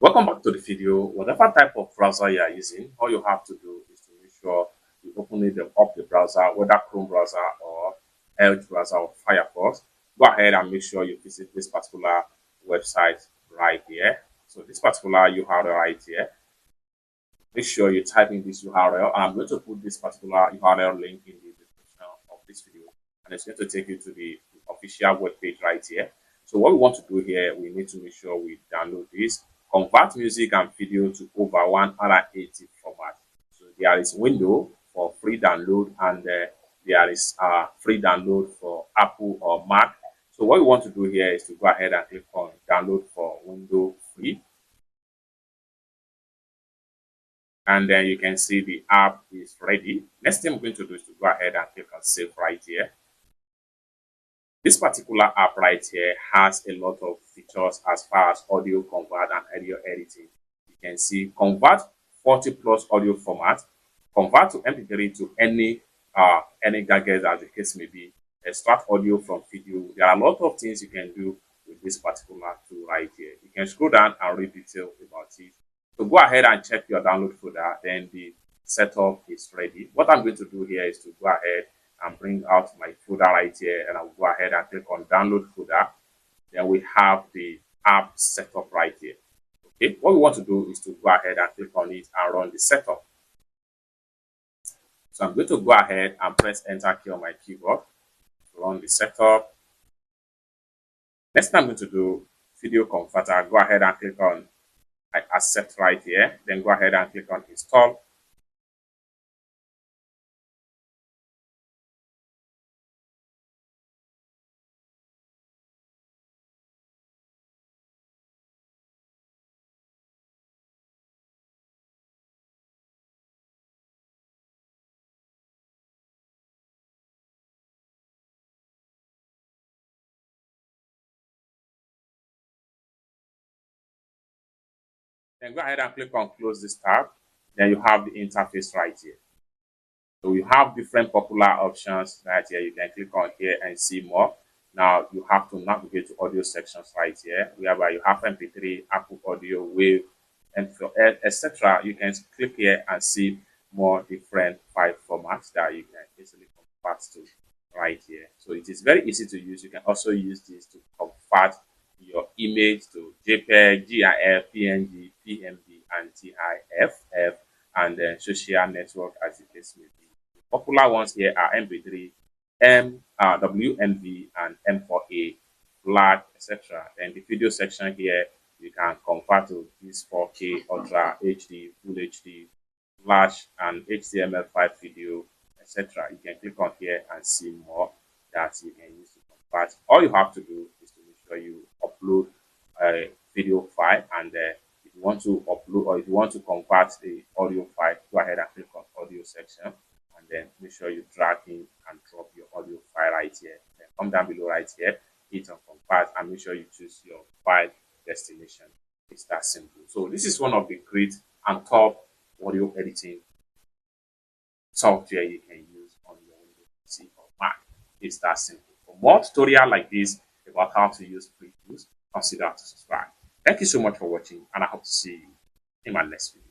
Welcome back to the video. Whatever type of browser you are using, all you have to do is to make sure you open it up the browser, whether Chrome browser or Edge browser or Firefox. Go ahead and make sure you visit this particular website right here. So this particular URL right here, make sure you type in this URL. I'm going to put this particular URL link in the description of this video, and it's going to take you to the official web page right here. So what we want to do here, we need to make sure we download this, convert music and video to over 180 format. So there is window for free download, and there is free download for Apple or Mac. So what we want to do here is to go ahead and click on download for window free. And then you can see the app is ready. Next thing we're going to do is to go ahead and click on save right here. This particular app right here has a lot of features as far as audio convert and audio editing. You can see convert 40 plus audio format, convert to MP3 to any gadget as the case may be, extract audio from video. There are a lot of things you can do with this particular tool right here. You can scroll down and read detail about it. So go ahead and check your download folder, then the setup is ready. What I'm going to do here is to go ahead and bring out my folder right here, and I'll go ahead and click on download folder. Then we have the app setup right here. Okay, what we want to do is to go ahead and click on it and run the setup. So I'm going to go ahead and press enter key on my keyboard to run the setup. Next thing I'm going to do, video converter, go ahead and click on I accept right here, then go ahead and click on install. Then go ahead and click on close this tab. Then you have the interface right here. So we have different popular options right here. You can click on here and see more. Now you have to navigate to audio sections right here, whereby you have MP3, Apple Audio, Wave, and etc. You can click here and see more different file formats that you can easily convert to right here. So it is very easy to use. You can also use this to convert your image to JPEG, GIF, PNG, PMD, and TIFF, and then social network as the case may be. Popular ones here are MP3, WMV, and M4A, FLAC, etc. Then the video section here, you can convert to this 4K, Ultra HD, Full HD, Flash, and HTML5 video, etc. You can click on here and see more that you can use to convert. All you have to do is to make sure you upload a video file, and if you want to upload or if you want to convert the audio file, go ahead and click on audio section, and then make sure you drag in and drop your audio file right here. Then come down below right here, hit on convert, and make sure you choose your file destination. It's that simple. So this is one of the great and top audio editing software you can use on your Windows PC or Mac. It's that simple. For more tutorial like this about how to use free tools, consider to subscribe. Thank you so much for watching, and I hope to see you in my next video.